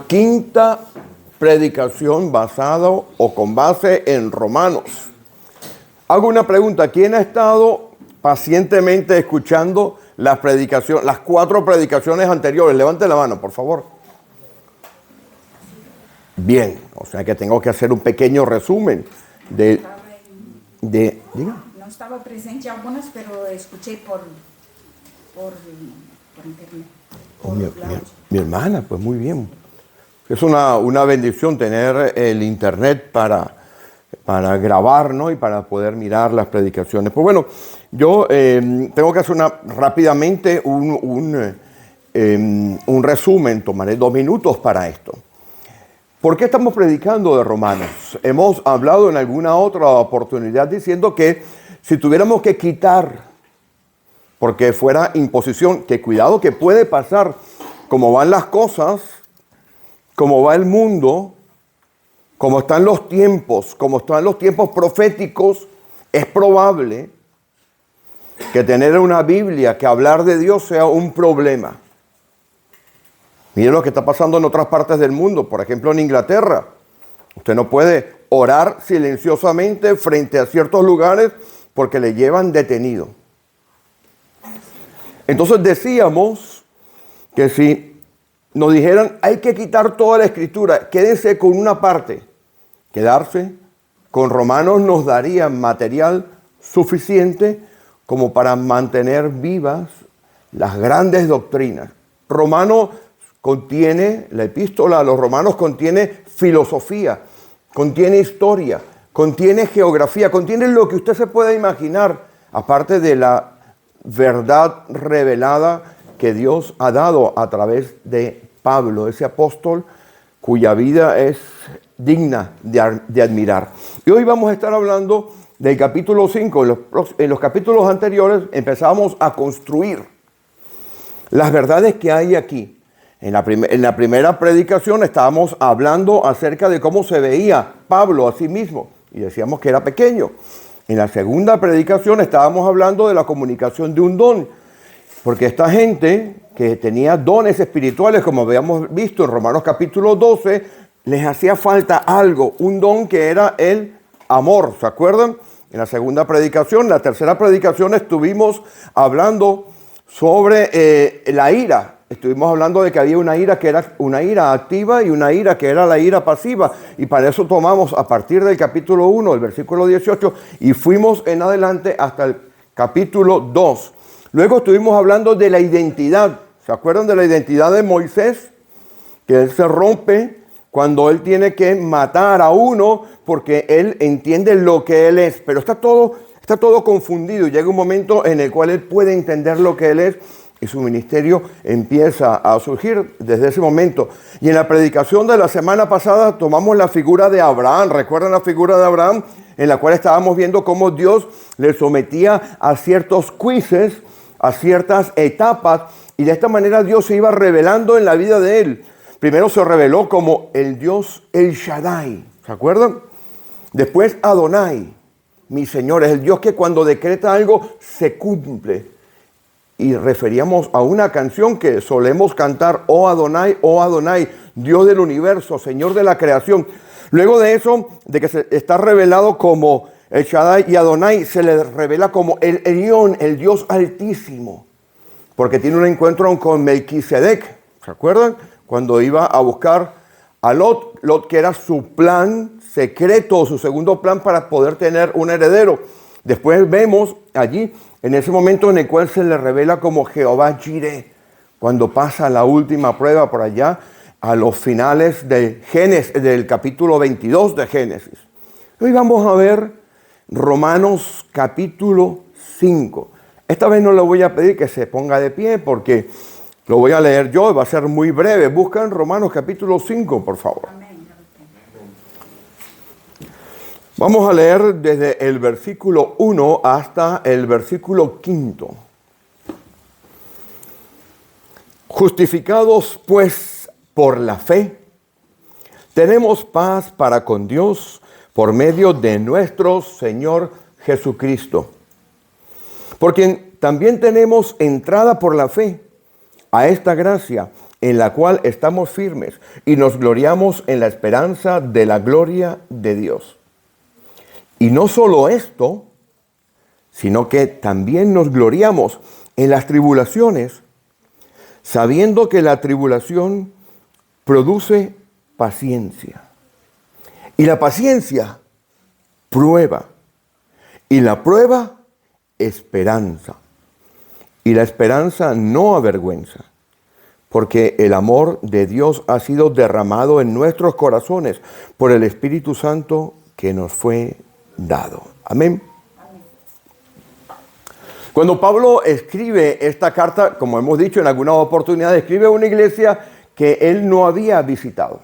Quinta predicación basada o con base en Romanos. Hago una pregunta. ¿Quién ha estado pacientemente escuchando las cuatro predicaciones anteriores? Levante la mano, por favor. Bien, o sea que tengo que hacer un pequeño resumen diga. No estaba presente algunas, pero escuché por internet. Mi hermana, pues muy bien. Es una bendición tener el internet para grabar, ¿no? Y para poder mirar las predicaciones. Pues bueno, yo tengo que hacer rápidamente un resumen. Tomaré 2 minutos para esto. ¿Por qué estamos predicando de Romanos? Hemos hablado en alguna otra oportunidad diciendo que si tuviéramos que quitar, porque fuera imposición, que cuidado que puede pasar, como van las cosas, como va el mundo, como están los tiempos proféticos, es probable que tener una Biblia, que hablar de Dios sea un problema. Miren lo que está pasando en otras partes del mundo, por ejemplo en Inglaterra. Usted no puede orar silenciosamente frente a ciertos lugares porque le llevan detenido. Entonces decíamos que si nos dijeran hay que quitar toda la escritura, quédense con una parte. Quedarse con Romanos nos daría material suficiente como para mantener vivas las grandes doctrinas. La epístola a los Romanos contiene filosofía, contiene historia, contiene geografía, contiene lo que usted se pueda imaginar, aparte de la verdad revelada que Dios ha dado a través de Pablo, ese apóstol cuya vida es digna de admirar. Y hoy vamos a estar hablando del capítulo 5. En los capítulos anteriores empezamos a construir las verdades que hay aquí. En la primera predicación estábamos hablando acerca de cómo se veía Pablo a sí mismo y decíamos que era pequeño. En la segunda predicación estábamos hablando de la comunicación de un don, porque esta gente que tenía dones espirituales, como habíamos visto en Romanos capítulo 12, les hacía falta algo, un don que era el amor, ¿se acuerdan? En la segunda predicación, la tercera predicación estuvimos hablando sobre la ira. Estuvimos hablando de que había una ira que era una ira activa y una ira que era la ira pasiva. Y para eso tomamos a partir del capítulo 1, el versículo 18, y fuimos en adelante hasta el capítulo 2. Luego estuvimos hablando de la identidad. ¿Se acuerdan de la identidad de Moisés? Que él se rompe cuando él tiene que matar a uno porque él entiende lo que él es. Pero está todo confundido. Llega un momento en el cual él puede entender lo que él es. Y su ministerio empieza a surgir desde ese momento. Y en la predicación de la semana pasada tomamos la figura de Abraham. ¿Recuerdan la figura de Abraham? En la cual estábamos viendo cómo Dios le sometía a ciertos quizzes, a ciertas etapas. Y de esta manera Dios se iba revelando en la vida de él. Primero se reveló como el Dios El Shaddai. ¿Se acuerdan? Después Adonai. Mi Señor es el Dios que cuando decreta algo se cumple. Y referíamos a una canción que solemos cantar, oh Adonai, Dios del universo, Señor de la creación. Luego de eso, de que se está revelado como el Shaddai y Adonai, se le revela como el Elión, el Dios altísimo. Porque tiene un encuentro con Melquisedec, ¿se acuerdan? Cuando iba a buscar a Lot que era su plan secreto, su segundo plan para poder tener un heredero. Después vemos allí, en ese momento en el cual se le revela como Jehová Jireh, cuando pasa la última prueba por allá, a los finales de Génesis, del capítulo 22 de Génesis. Hoy vamos a ver Romanos capítulo 5. Esta vez no le voy a pedir que se ponga de pie porque lo voy a leer yo, va a ser muy breve. Buscan Romanos capítulo 5, por favor. Vamos a leer desde el versículo 1 hasta el versículo 5. Justificados pues por la fe, tenemos paz para con Dios por medio de nuestro Señor Jesucristo, por quien también tenemos entrada por la fe a esta gracia en la cual estamos firmes y nos gloriamos en la esperanza de la gloria de Dios. Y no solo esto, sino que también nos gloriamos en las tribulaciones, sabiendo que la tribulación produce paciencia. Y la paciencia, prueba. Y la prueba, esperanza. Y la esperanza no avergüenza, porque el amor de Dios ha sido derramado en nuestros corazones por el Espíritu Santo que nos fue dado. Amén. Cuando Pablo escribe esta carta, como hemos dicho en algunas oportunidades, escribe a una iglesia que él no había visitado.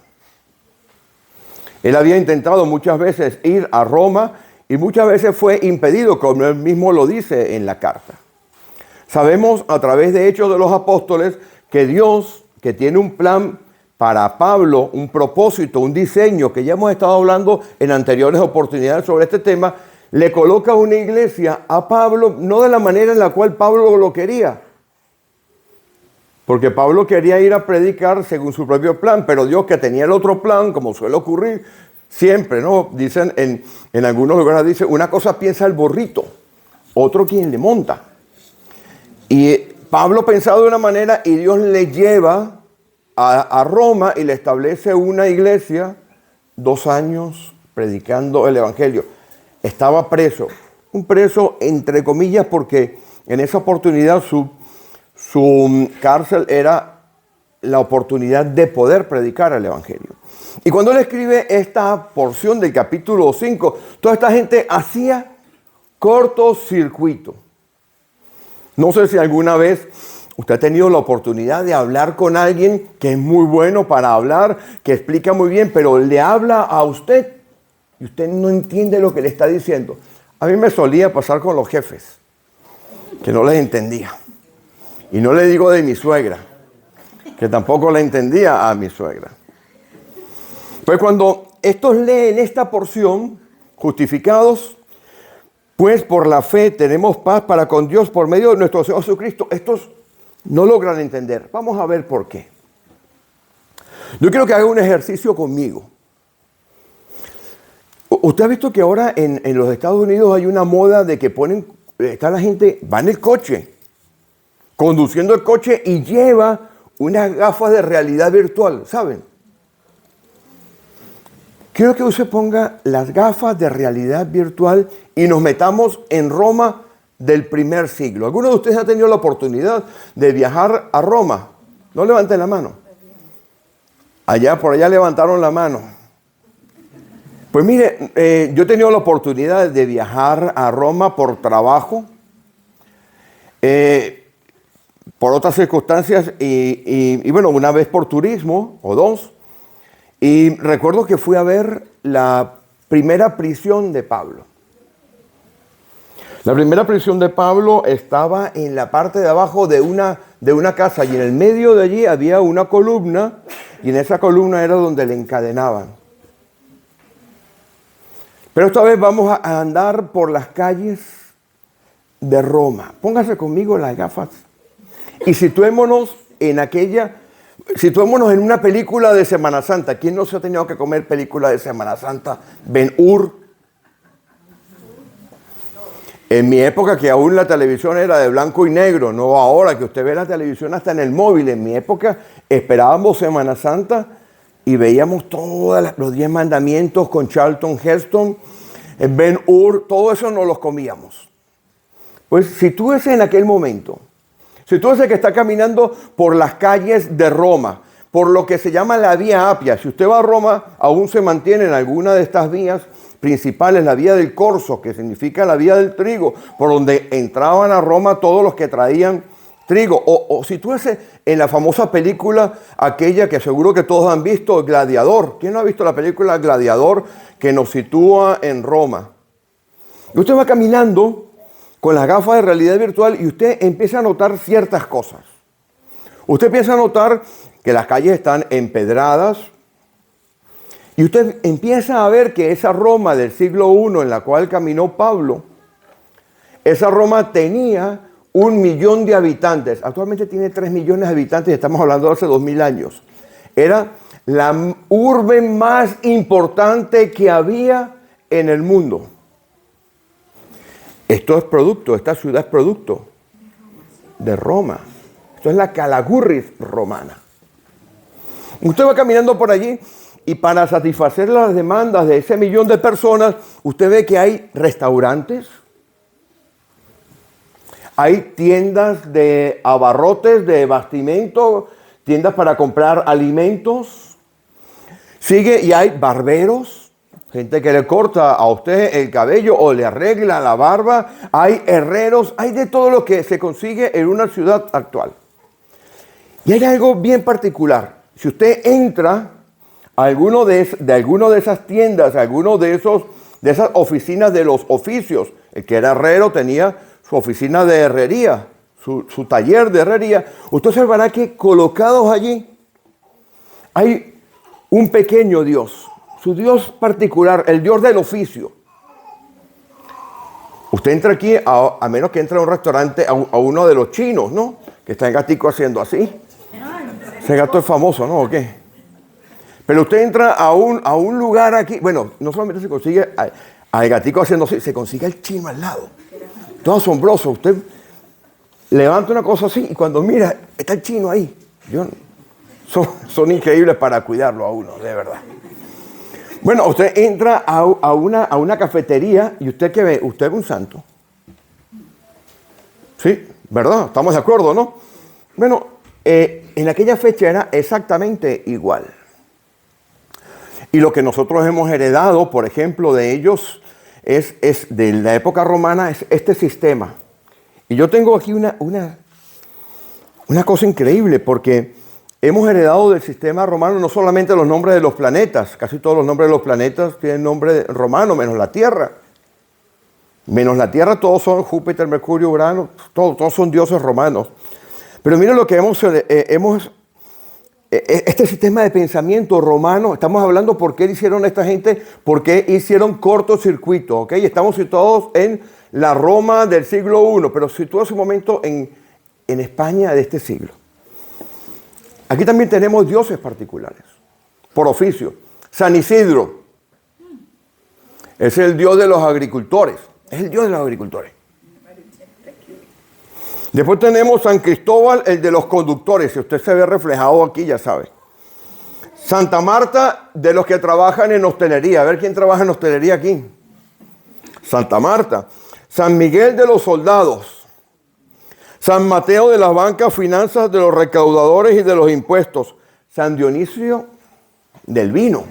Él había intentado muchas veces ir a Roma y muchas veces fue impedido, como él mismo lo dice en la carta. Sabemos a través de Hechos de los Apóstoles que Dios, que tiene un plan para Pablo, un propósito, un diseño, que ya hemos estado hablando en anteriores oportunidades sobre este tema, le coloca una iglesia a Pablo, no de la manera en la cual Pablo lo quería. Porque Pablo quería ir a predicar según su propio plan, pero Dios, que tenía el otro plan, como suele ocurrir siempre, ¿no? Dicen en algunos lugares, dice, una cosa piensa el burrito, otro quien le monta. Y Pablo pensaba de una manera y Dios le lleva a Roma y le establece una iglesia, 2 años predicando el evangelio. Estaba preso, un preso entre comillas, porque en esa oportunidad su cárcel era la oportunidad de poder predicar el evangelio. Y cuando él escribe esta porción del capítulo 5, toda esta gente hacía cortocircuito. No sé si alguna vez usted ha tenido la oportunidad de hablar con alguien que es muy bueno para hablar, que explica muy bien, pero le habla a usted y usted no entiende lo que le está diciendo. A mí me solía pasar con los jefes, que no les entendía. Y no le digo de mi suegra, que tampoco le entendía a mi suegra. Pues cuando estos leen esta porción, justificados, pues por la fe tenemos paz para con Dios por medio de nuestro Señor Jesucristo. Estos no logran entender. Vamos a ver por qué. Yo quiero que haga un ejercicio conmigo. Usted ha visto que ahora en los Estados Unidos hay una moda de que está la gente, va en el coche, conduciendo el coche y lleva unas gafas de realidad virtual, ¿saben? Quiero que usted ponga las gafas de realidad virtual y nos metamos en Roma del primer siglo. ¿Alguno de ustedes ha tenido la oportunidad de viajar a Roma? No levanten la mano. Por allá levantaron la mano. Pues mire, yo he tenido la oportunidad de viajar a Roma por trabajo, por otras circunstancias y bueno, una vez por turismo o 2. Y recuerdo que fui a ver la primera prisión de Pablo. La primera prisión de Pablo estaba en la parte de abajo de una casa y en el medio de allí había una columna y en esa columna era donde le encadenaban. Pero esta vez vamos a andar por las calles de Roma. Póngase conmigo las gafas y situémonos en una película de Semana Santa. ¿Quién no se ha tenido que comer película de Semana Santa? Ben-Hur. En mi época, que aún la televisión era de blanco y negro, no ahora que usted ve la televisión hasta en el móvil. En mi época esperábamos Semana Santa y veíamos todos los 10 mandamientos con Charlton Heston, Ben-Hur, todo eso nos los comíamos. Pues si tú ves en aquel momento, si tú ves que está caminando por las calles de Roma, por lo que se llama la Vía Apia, si usted va a Roma, aún se mantiene en alguna de estas vías principales, la Vía del Corso, que significa la Vía del Trigo, por donde entraban a Roma todos los que traían trigo. O si tú ves en la famosa película, aquella que seguro que todos han visto, Gladiador. ¿Quién no ha visto la película Gladiador, que nos sitúa en Roma? Y usted va caminando con las gafas de realidad virtual y usted empieza a notar ciertas cosas. Usted empieza a notar que las calles están empedradas y usted empieza a ver que esa Roma del siglo I en la cual caminó Pablo, esa Roma tenía 1.000.000 de habitantes. Actualmente tiene 3 millones de habitantes y estamos hablando de hace 2000 años. Era la urbe más importante que había en el mundo. Esto es producto, esta ciudad es producto de Roma. Esto es la Calagurris romana. Usted va caminando por allí y para satisfacer las demandas de ese 1.000.000 de personas, usted ve que hay restaurantes, hay tiendas de abarrotes, de bastimento, tiendas para comprar alimentos. Sigue y hay barberos, gente que le corta a usted el cabello o le arregla la barba. Hay herreros, hay de todo lo que se consigue en una ciudad actual. Y hay algo bien particular. Si usted entra a alguno de esas tiendas, a alguno de esas oficinas de los oficios, el que era herrero tenía su oficina de herrería, su taller de herrería, usted observará que colocados allí hay un pequeño Dios, su Dios particular, el Dios del oficio. Usted entra aquí, a menos que entre a un restaurante, a uno de los chinos, ¿no? Que está el gatico haciendo así. Ese gato es famoso, ¿no? ¿O qué? Pero usted entra a un lugar aquí, bueno, no solamente se consigue al gatico haciendo así, se consigue el chino al lado. Todo asombroso. Usted levanta una cosa así y cuando mira, está el chino ahí. Son increíbles para cuidarlo a uno, de verdad. Bueno, usted entra a una cafetería y usted ¿qué ve? Usted ve un santo. Sí, ¿verdad? Estamos de acuerdo, ¿no? Bueno, en aquella fecha era exactamente igual. Y lo que nosotros hemos heredado, por ejemplo, de ellos, es de la época romana, es este sistema. Y yo tengo aquí una cosa increíble, porque hemos heredado del sistema romano no solamente los nombres de los planetas, casi todos los nombres de los planetas tienen nombre romano, menos la Tierra. Menos la Tierra, todos son Júpiter, Mercurio, Urano, todos son dioses romanos. Pero miren lo que este sistema de pensamiento romano, estamos hablando por qué hicieron esta gente, por qué hicieron cortocircuito, ¿ok? Estamos situados en la Roma del siglo I, pero situados un momento en España de este siglo. Aquí también tenemos dioses particulares, por oficio. San Isidro es el dios de los agricultores, es el dios de los agricultores. Después tenemos San Cristóbal, el de los conductores. Si usted se ve reflejado aquí, ya sabe. Santa Marta, de los que trabajan en hostelería. A ver quién trabaja en hostelería aquí. Santa Marta. San Miguel de los soldados. San Mateo de las bancas, finanzas, de los recaudadores y de los impuestos. San Dionisio del vino.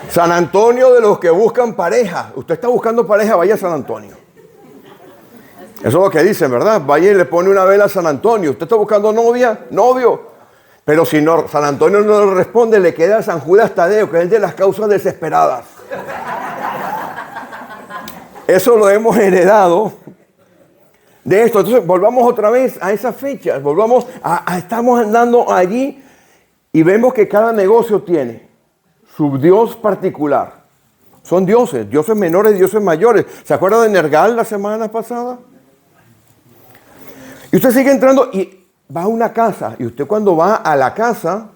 San Antonio de los que buscan pareja. Usted está buscando pareja, vaya a San Antonio. Eso es lo que dicen, ¿verdad? Vaya y le pone una vela a San Antonio. ¿Usted está buscando novia? Novio. Pero si no, San Antonio no le responde, le queda a San Judas Tadeo, que es el de las causas desesperadas. Eso lo hemos heredado de esto. Entonces, volvamos otra vez a esas fechas. Estamos andando allí y vemos que cada negocio tiene su dios particular. Son dioses menores, dioses mayores. ¿Se acuerda de Nergal la semana pasada? Y usted sigue entrando y va a una casa. Y usted cuando va a la casa,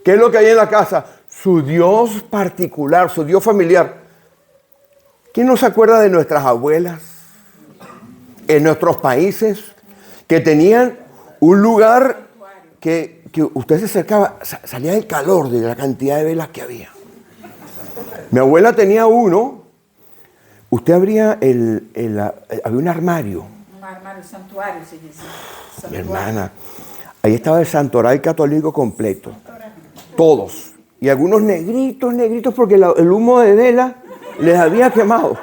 ¿qué es lo que hay en la casa? Su Dios particular, su Dios familiar. ¿Quién no se acuerda de nuestras abuelas en nuestros países que tenían un lugar que usted se acercaba, salía el calor de la cantidad de velas que había? Mi abuela tenía uno. Usted abría había un armario. Un armario, santuario se dice. Mi hermana, ahí estaba el santoral católico completo. Todos. Y algunos negritos, porque el humo de vela les había quemado.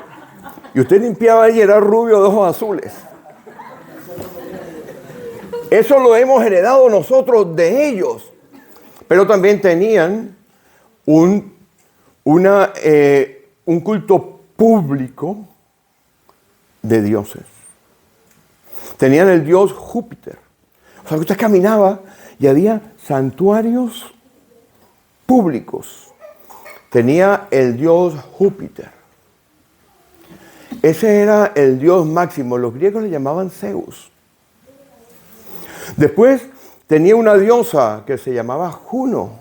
Y usted limpiaba y era rubio de ojos azules. Eso lo hemos heredado nosotros de ellos. Pero también tenían un culto público de dioses. Tenían el dios Júpiter. O sea, que usted caminaba y había santuarios públicos. Tenía el dios Júpiter. Ese era el dios máximo. Los griegos le llamaban Zeus. Después tenía una diosa que se llamaba Juno.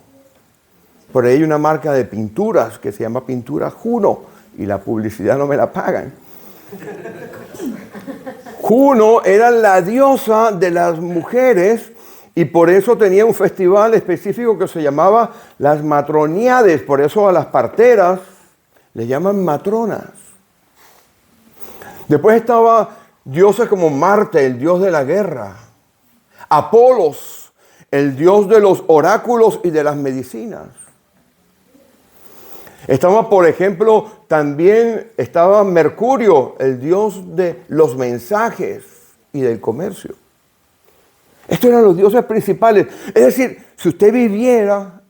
Por ahí hay una marca de pinturas que se llama Pintura Juno. Y la publicidad no me la pagan. Juno era la diosa de las mujeres y por eso tenía un festival específico que se llamaba las matroniades. Por eso a las parteras les llaman matronas. Después estaba dioses como Marte, el dios de la guerra. Apolos, el dios de los oráculos y de las medicinas. Estaba, por ejemplo, también estaba Mercurio, el dios de los mensajes y del comercio. Estos eran los dioses principales. Es decir, si usted viviera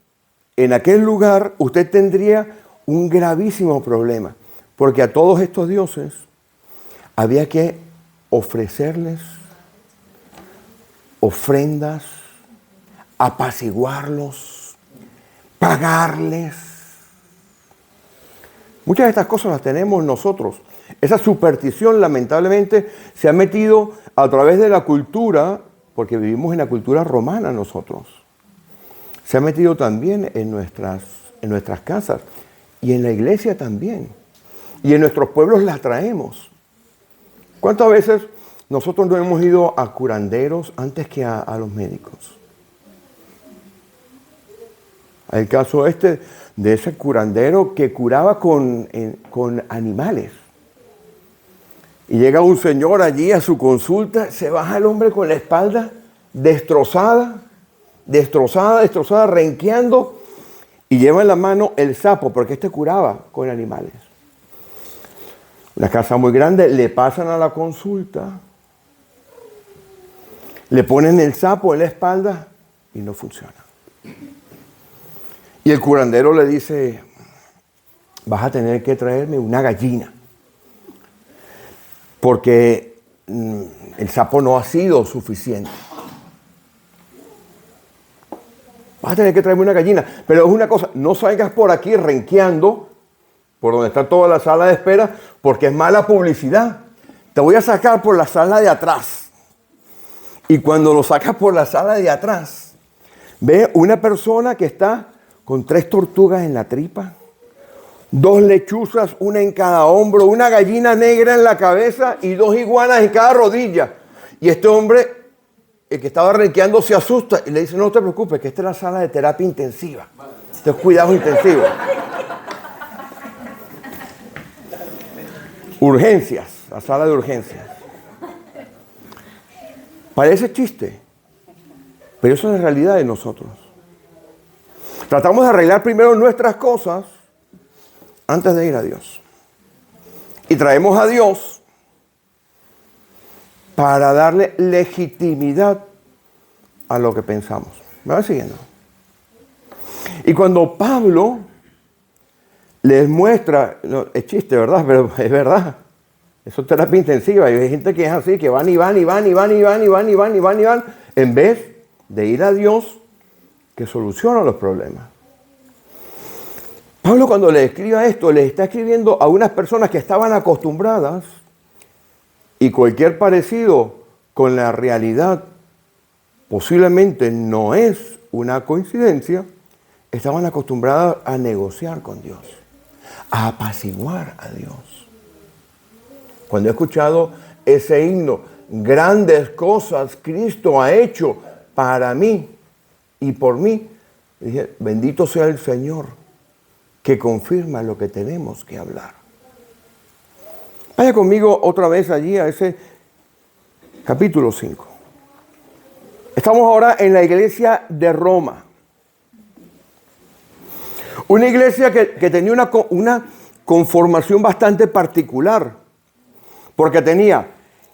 en aquel lugar, usted tendría un gravísimo problema, porque a todos estos dioses había que ofrecerles ofrendas, apaciguarlos, pagarles. Muchas de estas cosas las tenemos nosotros. Esa superstición lamentablemente se ha metido a través de la cultura, porque vivimos en la cultura romana nosotros. Se ha metido también en nuestras casas y en la iglesia también. Y en nuestros pueblos la traemos. ¿Cuántas veces nosotros no hemos ido a curanderos antes que a los médicos? El caso de ese curandero que curaba con animales. Y llega un señor allí a su consulta, se baja el hombre con la espalda destrozada, renqueando, y lleva en la mano el sapo, porque curaba con animales. Una casa muy grande, le pasan a la consulta, le ponen el sapo en la espalda y no funciona. Y el curandero le dice, vas a tener que traerme una gallina, porque el sapo no ha sido suficiente. Vas a tener que traerme una gallina, pero es una cosa, no salgas por aquí renqueando, por donde está toda la sala de espera, porque es mala publicidad. Te voy a sacar por la sala de atrás. Y cuando lo sacas por la sala de atrás, ve una persona que está con 3 tortugas en la tripa, 2 lechuzas, una en cada hombro, una gallina negra en la cabeza y 2 iguanas en cada rodilla. Y este hombre, el que estaba renqueando, se asusta y le dice, no te preocupes, que esta es la sala de terapia intensiva. Esto es cuidado intensivo. Urgencias, la sala de urgencias. Parece chiste, pero eso es la realidad de nosotros. Tratamos de arreglar primero nuestras cosas antes de ir a Dios. Y traemos a Dios para darle legitimidad a lo que pensamos. ¿Me va siguiendo? Y cuando Pablo les muestra, no, es chiste, ¿verdad? Pero es verdad. Eso es terapia intensiva. Y hay gente que es así, que van, en vez de ir a Dios, que soluciona los problemas. Pablo, cuando le escribe esto, le está escribiendo a unas personas que estaban acostumbradas, y cualquier parecido con la realidad posiblemente no es una coincidencia, estaban acostumbradas a negociar con Dios, a apaciguar a Dios. Cuando he escuchado ese himno, grandes cosas Cristo ha hecho para mí y por mí, dije, bendito sea el Señor que confirma lo que tenemos que hablar. Vaya conmigo otra vez allí a ese capítulo 5. Estamos ahora en la iglesia de Roma. Una iglesia que tenía una conformación bastante particular, porque tenía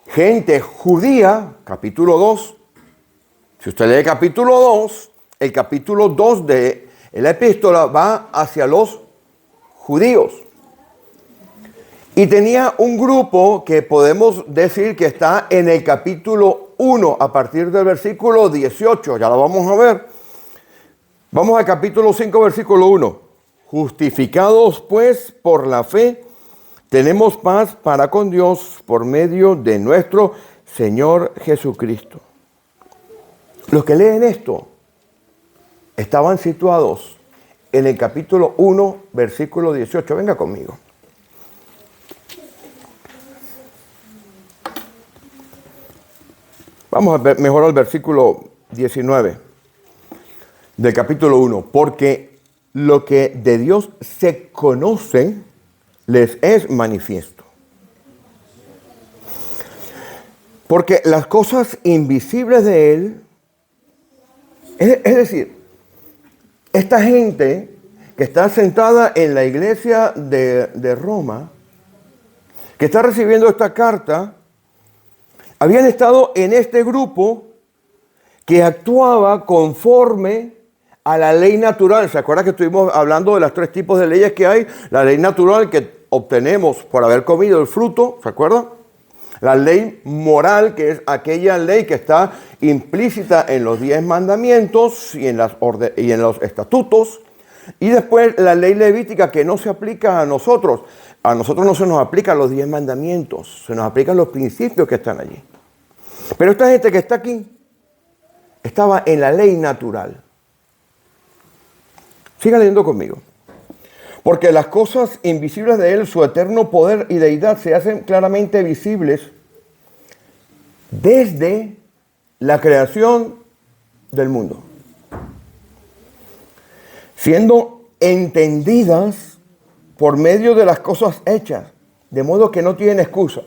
gente judía, capítulo 2. Si usted lee capítulo 2, el capítulo 2 de la epístola va hacia los judíos. Y tenía un grupo que podemos decir que está en el capítulo 1, a partir del versículo 18. Ya lo vamos a ver. Vamos al capítulo 5, versículo 1. Justificados pues por la fe, tenemos paz para con Dios por medio de nuestro Señor Jesucristo. Los que leen esto estaban situados en el capítulo 1, versículo 18. Venga conmigo. Vamos a ver mejor al versículo 19 del capítulo 1. Porque lo que de Dios se conoce les es manifiesto. Porque las cosas invisibles de Él, es decir, esta gente que está sentada en la iglesia de Roma, que está recibiendo esta carta, habían estado en este grupo que actuaba conforme a la ley natural. ¿Se acuerdan que estuvimos hablando de los 3 tipos de leyes que hay? La ley natural que obtenemos por haber comido el fruto, ¿se acuerdan? La ley moral, que es aquella ley que está implícita en los 10 mandamientos y en los estatutos. Y después la ley levítica, que no se aplica a nosotros. A nosotros no se nos aplican los 10 mandamientos, se nos aplican los principios que están allí. Pero esta gente que está aquí estaba en la ley natural. Siga leyendo conmigo. Porque las cosas invisibles de Él, su eterno poder y deidad, se hacen claramente visibles desde la creación del mundo, siendo entendidas por medio de las cosas hechas, de modo que no tienen excusa.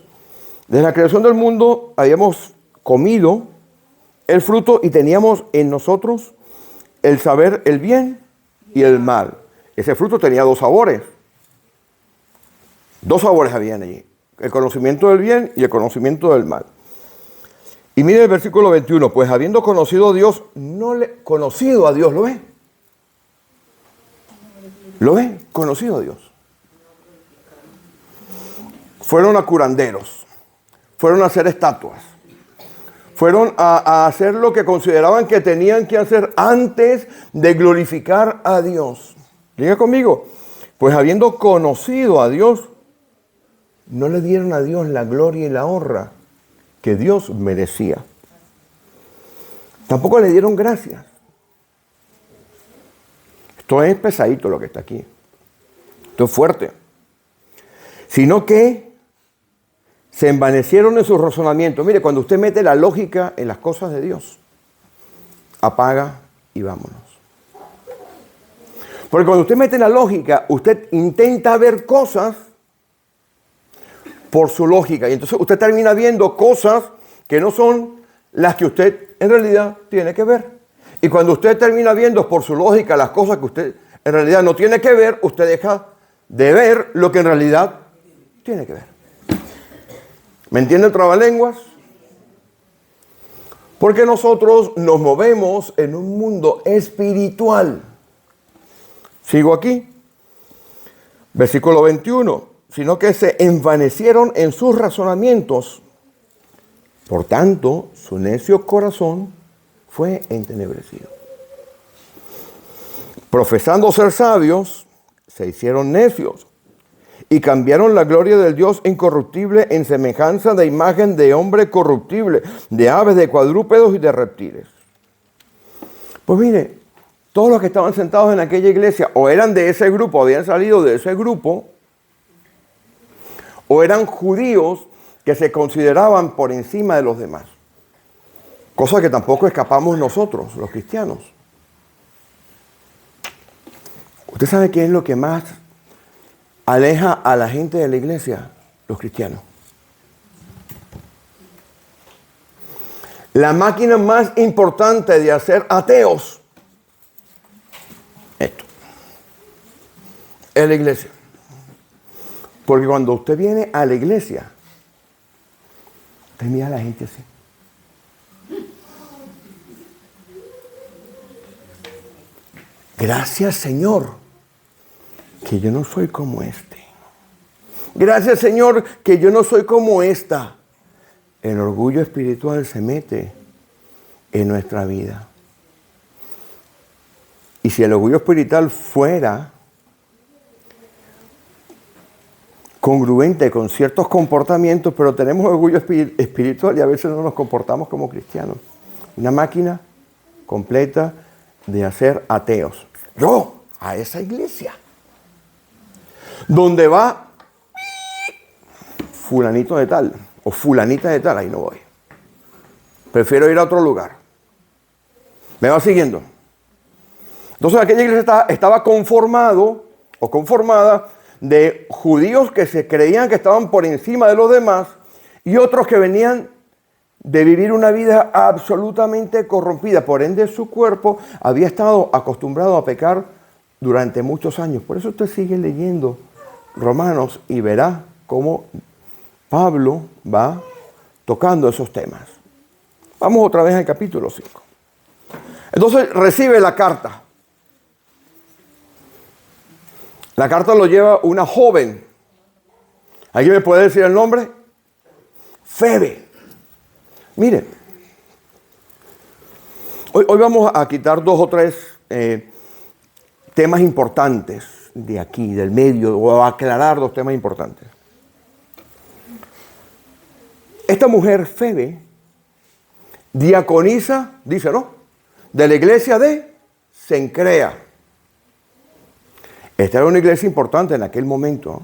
Desde la creación del mundo habíamos comido el fruto y teníamos en nosotros el saber el bien y el mal. Ese fruto tenía 2 sabores. 2 sabores habían allí. El conocimiento del bien y el conocimiento del mal. Y mire el versículo 21. Pues habiendo conocido a Dios, conocido a Dios, ¿lo ve? ¿Lo ve? Conocido a Dios. Fueron a curanderos. Fueron a hacer estatuas. Fueron a hacer lo que consideraban que tenían que hacer antes de glorificar a Dios. Diga conmigo, pues habiendo conocido a Dios, no le dieron a Dios la gloria y la honra que Dios merecía. Tampoco le dieron gracias. Esto es pesadito lo que está aquí. Esto es fuerte. Sino que se envanecieron en sus razonamientos. Mire, cuando usted mete la lógica en las cosas de Dios, apaga y vámonos. Porque cuando usted mete la lógica, usted intenta ver cosas por su lógica. Y entonces usted termina viendo cosas que no son las que usted en realidad tiene que ver. Y cuando usted termina viendo por su lógica las cosas que usted en realidad no tiene que ver, usted deja de ver lo que en realidad tiene que ver. ¿Me entiende el trabalenguas? Porque nosotros nos movemos en un mundo espiritual. Sigo aquí. Versículo 21. Sino que se envanecieron en sus razonamientos. Por tanto, su necio corazón fue entenebrecido. Profesando ser sabios, se hicieron necios y cambiaron la gloria del Dios incorruptible en semejanza de imagen de hombre corruptible, de aves, de cuadrúpedos y de reptiles. Pues mire, todos los que estaban sentados en aquella iglesia o eran de ese grupo, habían salido de ese grupo, o eran judíos que se consideraban por encima de los demás. Cosa que tampoco escapamos nosotros, los cristianos. ¿Usted sabe qué es lo que más aleja a la gente de la iglesia? Los cristianos. La máquina más importante de hacer ateos, esto, es la iglesia. Porque cuando usted viene a la iglesia, usted mira a la gente así. Gracias, Señor, que yo no soy como este. Gracias, Señor, que yo no soy como esta. El orgullo espiritual se mete en nuestra vida. Y si el orgullo espiritual fuera congruente con ciertos comportamientos, pero tenemos orgullo espiritual y a veces no nos comportamos como cristianos. Una máquina completa de hacer ateos. Yo, a esa iglesia, donde va fulanito de tal o fulanita de tal, ahí no voy. Prefiero ir a otro lugar. ¿Me va siguiendo? Entonces aquella iglesia estaba conformado o conformada de judíos que se creían que estaban por encima de los demás y otros que venían de vivir una vida absolutamente corrompida. Por ende, su cuerpo había estado acostumbrado a pecar durante muchos años. Por eso usted sigue leyendo Romanos y verá cómo Pablo va tocando esos temas. Vamos otra vez al capítulo 5. Entonces recibe la carta. La carta lo lleva una joven. ¿Alguien me puede decir el nombre? Febe. Mire, hoy vamos a quitar 2 o 3 temas importantes de aquí, del medio, o a aclarar 2 temas importantes. Esta mujer, Febe, diaconisa, dice, ¿no?, de la iglesia de Cencrea. Esta era una iglesia importante en aquel momento.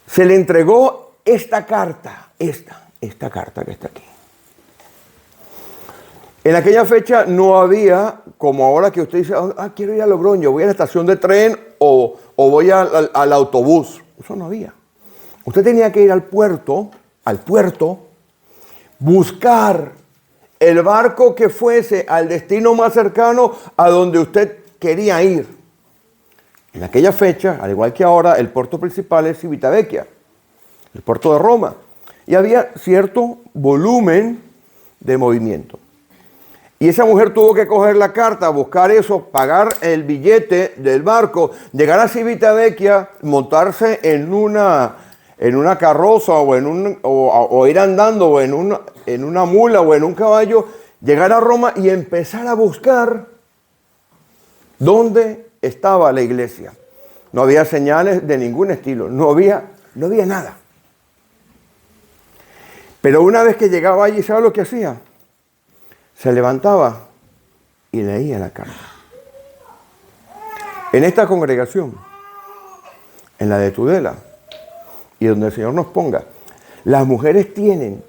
Se le entregó esta carta, esta carta que está aquí. En aquella fecha no había, como ahora que usted dice, quiero ir a Logroño, voy a la estación de tren o voy al autobús. Eso no había. Usted tenía que ir al puerto, buscar el barco que fuese al destino más cercano a donde usted quería ir. En aquella fecha, al igual que ahora, el puerto principal es Civitavecchia, el puerto de Roma. Y había cierto volumen de movimiento. Y esa mujer tuvo que coger la carta, buscar eso, pagar el billete del barco, llegar a Civitavecchia, montarse en una carroza o ir andando o en una mula o en un caballo, llegar a Roma y empezar a buscar dónde estaba la iglesia. No había señales de ningún estilo, no había nada. Pero una vez que llegaba allí, ¿sabe lo que hacía? Se levantaba y leía la carta. En esta congregación, en la de Tudela, y donde el Señor nos ponga, las mujeres tienen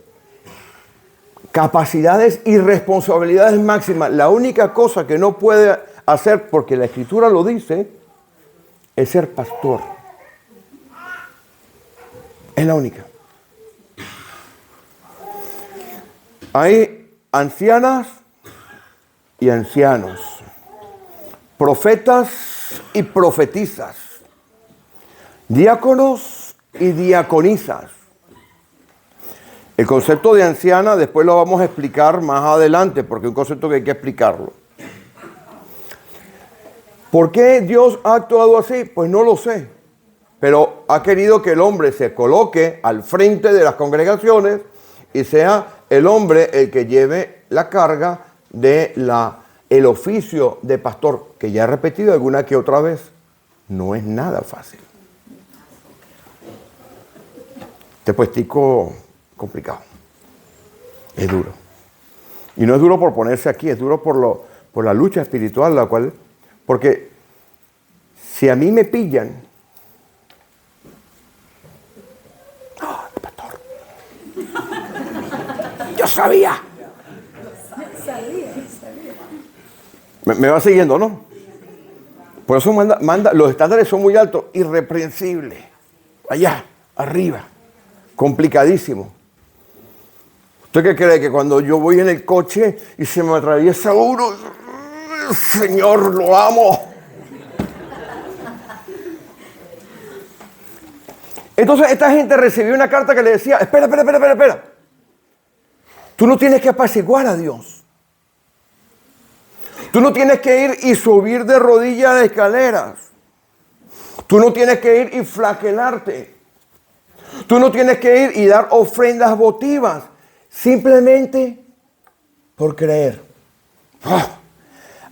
capacidades y responsabilidades máximas. La única cosa que no puede hacer, porque la Escritura lo dice, es ser pastor. Es la única. Hay ancianas y ancianos, profetas y profetizas, diáconos y diaconisas. El concepto de anciana después lo vamos a explicar más adelante, porque es un concepto que hay que explicarlo. ¿Por qué Dios ha actuado así? Pues no lo sé, pero ha querido que el hombre se coloque al frente de las congregaciones y sea el hombre el que lleve la carga de el oficio de pastor, que ya he repetido alguna que otra vez, no es nada fácil. Este puestico complicado, es duro. Y no es duro por ponerse aquí, es duro por la lucha espiritual, porque si a mí me pillan, pastor, yo sabía. Me va siguiendo, ¿no? Por eso los estándares son muy altos, irreprensible, allá, arriba, complicadísimo. ¿Usted qué cree? Que cuando yo voy en el coche y se me atraviesa uno, Señor, lo amo. Entonces esta gente recibió una carta que le decía, espera. Tú no tienes que apaciguar a Dios. Tú no tienes que ir y subir de rodillas de escaleras. Tú no tienes que ir y flagelarte. Tú no tienes que ir y dar ofrendas votivas. Simplemente por creer.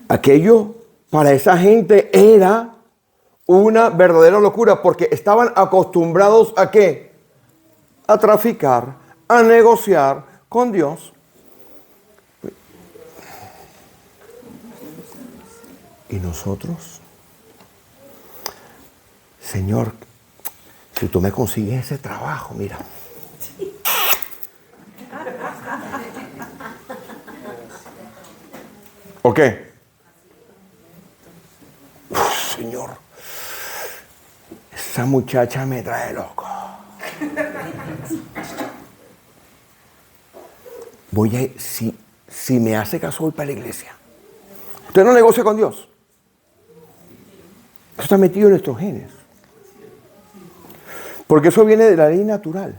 Aquello para esa gente era una verdadera locura porque estaban acostumbrados ¿a qué? A traficar, a negociar con Dios. ¿Y nosotros? Señor, si tú me consigues ese trabajo, mira. ¿O qué? Señor, esa muchacha me trae loco. Voy a, si me hace caso, voy para la iglesia. Usted no negocia con Dios. Eso está metido en nuestros genes. Porque eso viene de la ley natural.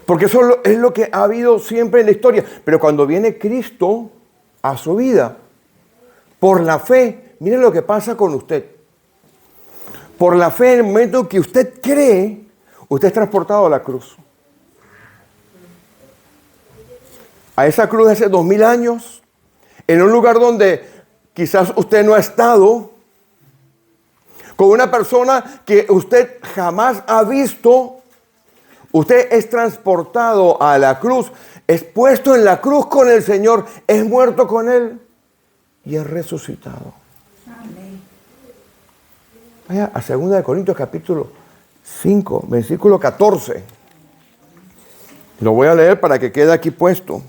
Porque eso es lo que ha habido siempre en la historia. Pero cuando viene Cristo a su vida, por la fe, miren lo que pasa con usted. Por la fe, en el momento que usted cree, usted es transportado a la cruz. A esa cruz de hace 2000 años, en un lugar donde quizás usted no ha estado, con una persona que usted jamás ha visto, usted es transportado a la cruz, es puesto en la cruz con el Señor, es muerto con Él y es resucitado. Amén. Vaya a 2 Corintios capítulo 5, versículo 14. Lo voy a leer para que quede aquí puesto.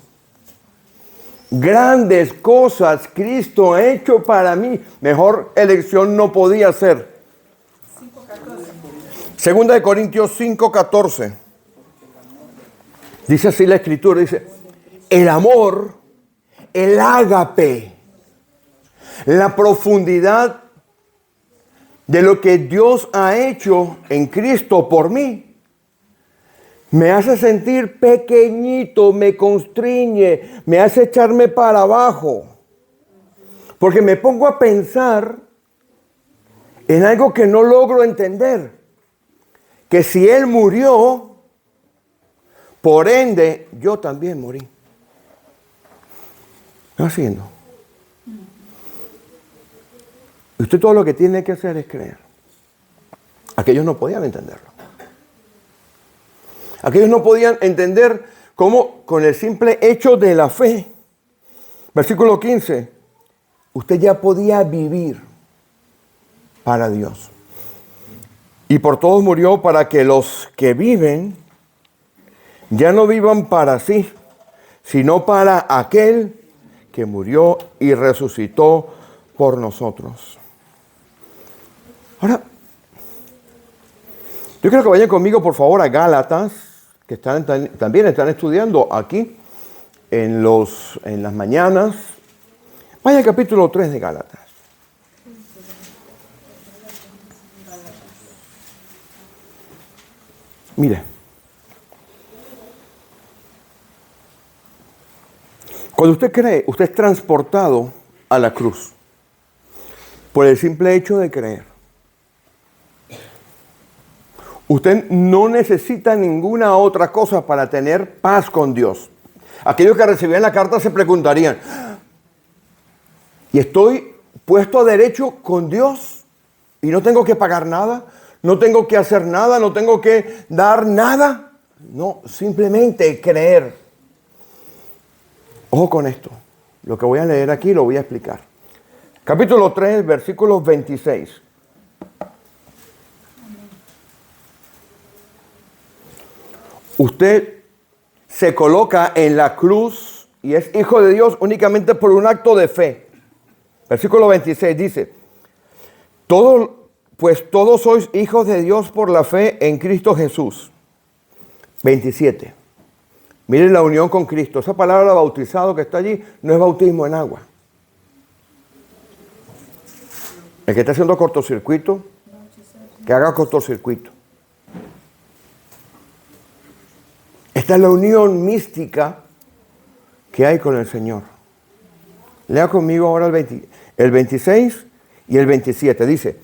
Grandes cosas Cristo ha hecho para mí. Mejor elección no podía ser. 2 Corintios 5:14. Dice así la Escritura, dice, el amor, el ágape, la profundidad de lo que Dios ha hecho en Cristo por mí, me hace sentir pequeñito, me constriñe, me hace echarme para abajo, porque me pongo a pensar en algo que no logro entender, que si Él murió, por ende, yo también morí. ¿Qué está haciendo? Usted todo lo que tiene que hacer es creer. Aquellos no podían entenderlo. Aquellos no podían entender cómo con el simple hecho de la fe, versículo 15, usted ya podía vivir para Dios. Y por todos murió para que los que viven ya no vivan para sí, sino para aquel que murió y resucitó por nosotros. Ahora, yo quiero que vayan conmigo, por favor, a Gálatas, que también están estudiando aquí en las mañanas. Vaya al capítulo 3 de Gálatas. Mire. Cuando usted cree, usted es transportado a la cruz por el simple hecho de creer. Usted no necesita ninguna otra cosa para tener paz con Dios. Aquellos que recibían la carta se preguntarían, ¿y estoy puesto a derecho con Dios? ¿Y no tengo que pagar nada? ¿No tengo que hacer nada? ¿No tengo que dar nada? No, simplemente creer. Ojo con esto. Lo que voy a leer aquí lo voy a explicar. Capítulo 3, versículos 26. Usted se coloca en la cruz y es hijo de Dios únicamente por un acto de fe. Versículo 26 dice, pues todos sois hijos de Dios por la fe en Cristo Jesús. 27. Miren la unión con Cristo. Esa palabra bautizado que está allí no es bautismo en agua. El que está haciendo cortocircuito, que haga cortocircuito. Esta es la unión mística que hay con el Señor. Lea conmigo ahora el 26 y el 27. Dice,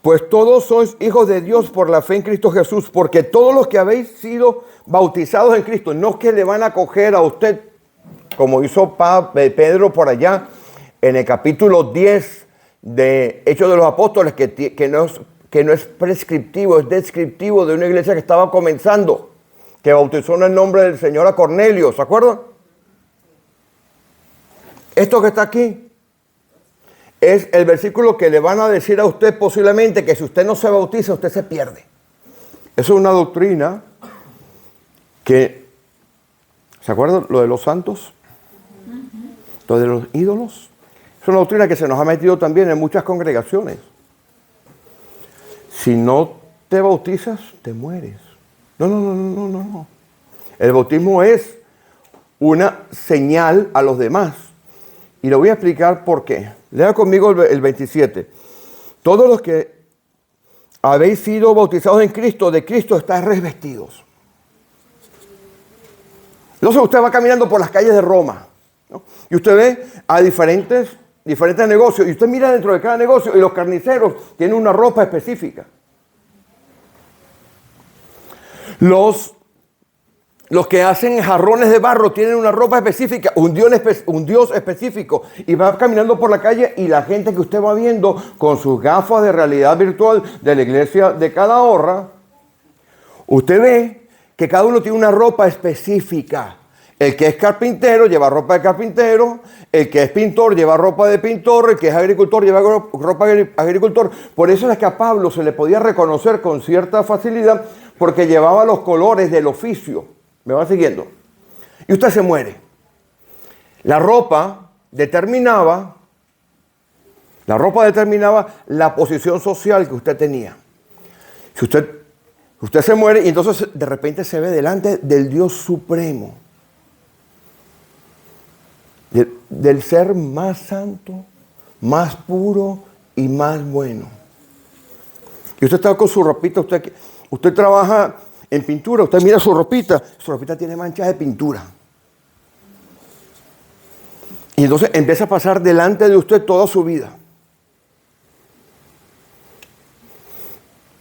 pues todos sois hijos de Dios por la fe en Cristo Jesús, porque todos los que habéis sido bautizados en Cristo, no es que le van a coger a usted, como hizo Pedro por allá, en el capítulo 10, de Hechos de los Apóstoles que no es prescriptivo, es descriptivo de una iglesia que estaba comenzando, que bautizó en el nombre del Señor a Cornelio, ¿se acuerdan? Esto que está aquí es el versículo que le van a decir a usted posiblemente que si usted no se bautiza, usted se pierde. Eso es una doctrina que, ¿se acuerdan lo de los santos? Lo de los ídolos. Es una doctrina que se nos ha metido también en muchas congregaciones. Si no te bautizas, te mueres. No. El bautismo es una señal a los demás. Y le voy a explicar por qué. Lea conmigo el 27. Todos los que habéis sido bautizados en Cristo, de Cristo estáis revestidos. Entonces usted va caminando por las calles de Roma, ¿no? Y usted ve a diferentes negocios. Y usted mira dentro de cada negocio y los carniceros tienen una ropa específica. Los que hacen jarrones de barro tienen una ropa específica, un Dios específico. Y va caminando por la calle y la gente que usted va viendo con sus gafas de realidad virtual de la iglesia de cada hora, usted ve que cada uno tiene una ropa específica. El que es carpintero lleva ropa de carpintero, el que es pintor lleva ropa de pintor, el que es agricultor lleva ropa de agricultor. Por eso es que a Pablo se le podía reconocer con cierta facilidad porque llevaba los colores del oficio. ¿Me va siguiendo? Y usted se muere. La ropa determinaba la posición social que usted tenía. Si usted se muere y entonces de repente se ve delante del Dios supremo, del ser más santo, más puro y más bueno. Y usted está con su ropita, usted trabaja en pintura, usted mira su ropita tiene manchas de pintura. Y entonces empieza a pasar delante de usted toda su vida.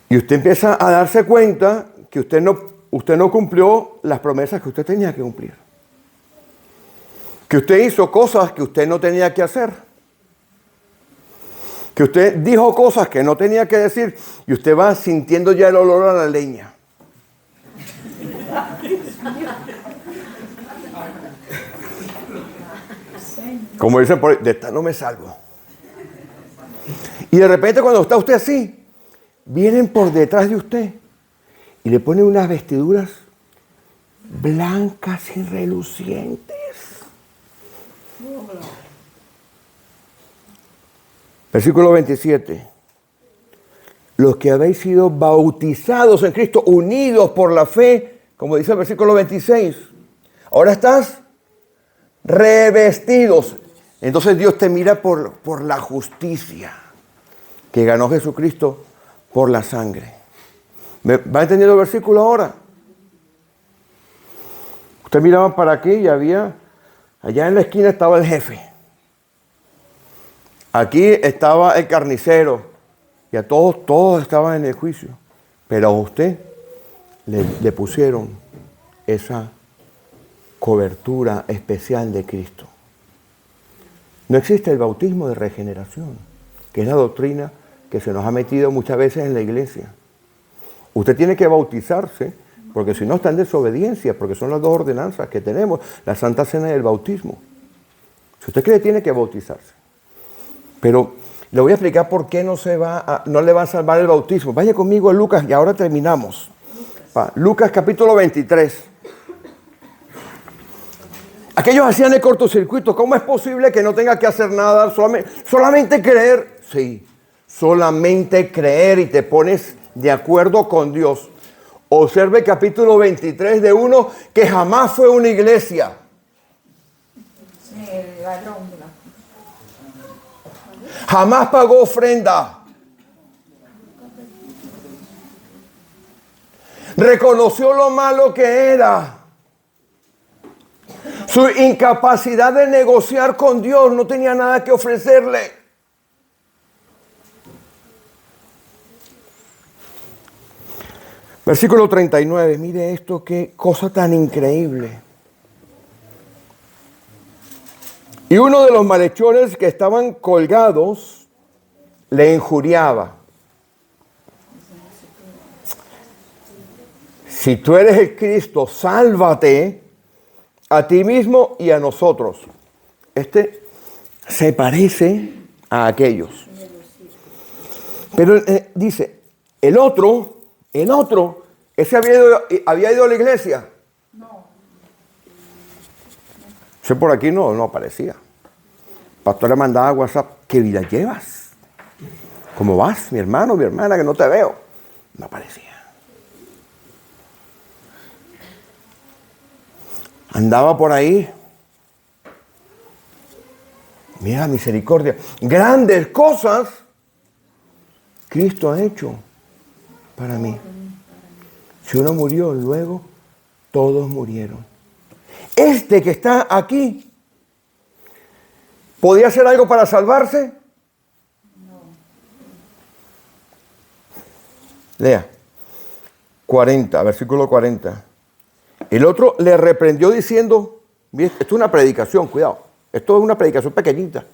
Y usted empieza a darse cuenta que usted no cumplió las promesas que usted tenía que cumplir. Que usted hizo cosas que usted no tenía que hacer. Que usted dijo cosas que no tenía que decir y usted va sintiendo ya el olor a la leña. Como dicen por ahí, de esta no me salvo. Y de repente cuando está usted así, vienen por detrás de usted y le ponen unas vestiduras blancas y relucientes. Versículo 27. Los que habéis sido bautizados en Cristo, unidos por la fe, como dice el versículo 26. Ahora estás revestidos. Entonces Dios te mira por la justicia que ganó Jesucristo por la sangre. ¿Va entendiendo el versículo ahora? Usted miraba para aquí y allá en la esquina estaba el jefe. Aquí estaba el carnicero. Y a todos estaban en el juicio. Pero a usted le pusieron esa cobertura especial de Cristo. No existe el bautismo de regeneración, que es la doctrina que se nos ha metido muchas veces en la iglesia. Usted tiene que bautizarse, porque si no está en desobediencia, porque son las dos ordenanzas que tenemos, la Santa Cena y el bautismo. Si usted cree, tiene que bautizarse. Pero le voy a explicar por qué no le va a salvar el bautismo. Vaya conmigo a Lucas y ahora terminamos. Lucas capítulo 23. Aquellos hacían el cortocircuito. ¿Cómo es posible que no tenga que hacer nada? Solamente creer. Sí, solamente creer y te pones de acuerdo con Dios. Observe capítulo 23 de uno que jamás fue una iglesia. El ladrón de la... Jamás pagó ofrenda. Reconoció lo malo que era. Su incapacidad de negociar con Dios, no tenía nada que ofrecerle. Versículo 39, mire esto, qué cosa tan increíble. Y uno de los malhechores que estaban colgados le injuriaba. Si tú eres el Cristo, sálvate a ti mismo y a nosotros. Este se parece a aquellos. Pero dice, el otro, ese había ido a la iglesia. No. Ese por aquí no aparecía. El pastor le mandaba WhatsApp, ¿qué vida llevas? ¿Cómo vas, mi hermano, mi hermana, que no te veo? No aparecía. Andaba por ahí. Mira, misericordia. Grandes cosas Cristo ha hecho para mí. Si uno murió, luego todos murieron. Este que está aquí, ¿podía hacer algo para salvarse? No. Lea. 40, versículo 40. El otro le reprendió diciendo, esto es una predicación, cuidado, esto es una predicación pequeñita.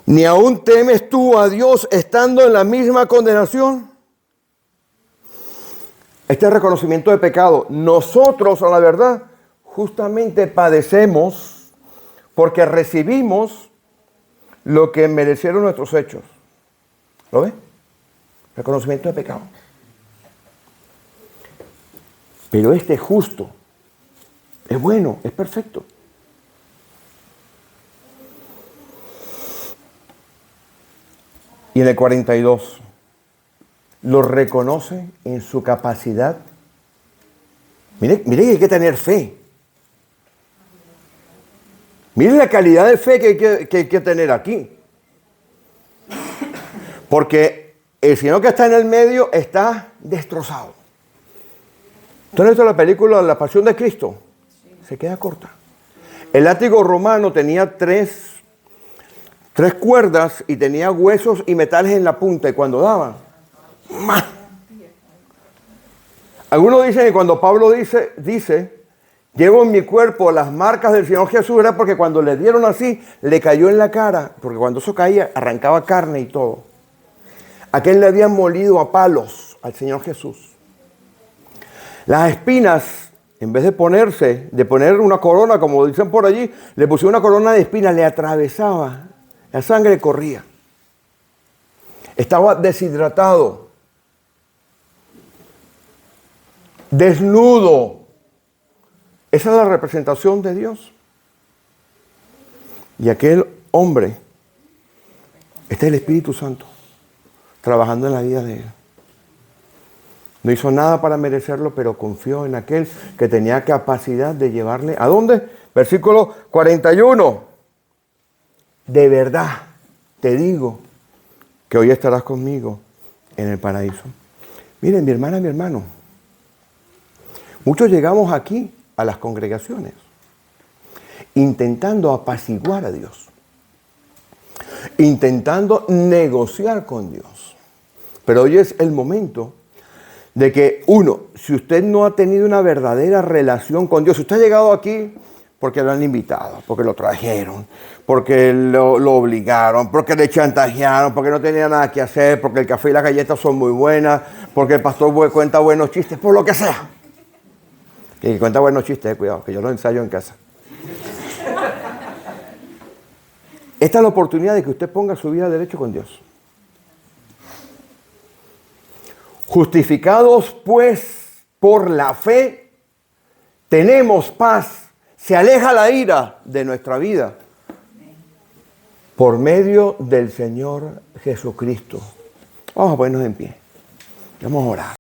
¿Ni aún temes tú a Dios estando en la misma condenación? Este reconocimiento de pecado. Nosotros, a la verdad, justamente padecemos porque recibimos lo que merecieron nuestros hechos. ¿Lo ve? Reconocimiento de pecado. Pero este es justo, es bueno, es perfecto. Y en el 42, lo reconoce en su capacidad. Mire que hay que tener fe. Mire la calidad de fe que hay que tener aquí. Porque el Señor que está en el medio está destrozado. ¿Usted ha visto la película La Pasión de Cristo? Sí. Se queda corta. El látigo romano tenía tres cuerdas y tenía huesos y metales en la punta. Y cuando daban, ¡más! Algunos dicen que cuando Pablo dice, llevo en mi cuerpo las marcas del Señor Jesús, era porque cuando le dieron así, le cayó en la cara. Porque cuando eso caía, arrancaba carne y todo. A aquel le habían molido a palos al Señor Jesús. Las espinas, en vez de poner una corona, como dicen por allí, le pusieron una corona de espinas, le atravesaba, la sangre corría. Estaba deshidratado, desnudo. Esa es la representación de Dios. Y aquel hombre, este es el Espíritu Santo, trabajando en la vida de él. No hizo nada para merecerlo, pero confió en aquel que tenía capacidad de llevarle. ¿A dónde? Versículo 41. De verdad te digo que hoy estarás conmigo en el paraíso. Miren, mi hermana, mi hermano. Muchos llegamos aquí a las congregaciones intentando apaciguar a Dios. Intentando negociar con Dios. Pero hoy es el momento de que si usted no ha tenido una verdadera relación con Dios, si usted ha llegado aquí porque lo han invitado, porque lo trajeron, porque lo obligaron, porque le chantajearon, porque no tenía nada que hacer, porque el café y las galletas son muy buenas, porque el pastor cuenta buenos chistes, por lo que sea. Y cuenta buenos chistes, cuidado, que yo los ensayo en casa. Esta es la oportunidad de que usted ponga su vida derecho con Dios. Justificados pues por la fe, tenemos paz, se aleja la ira de nuestra vida por medio del Señor Jesucristo. Vamos a ponernos en pie, vamos a orar.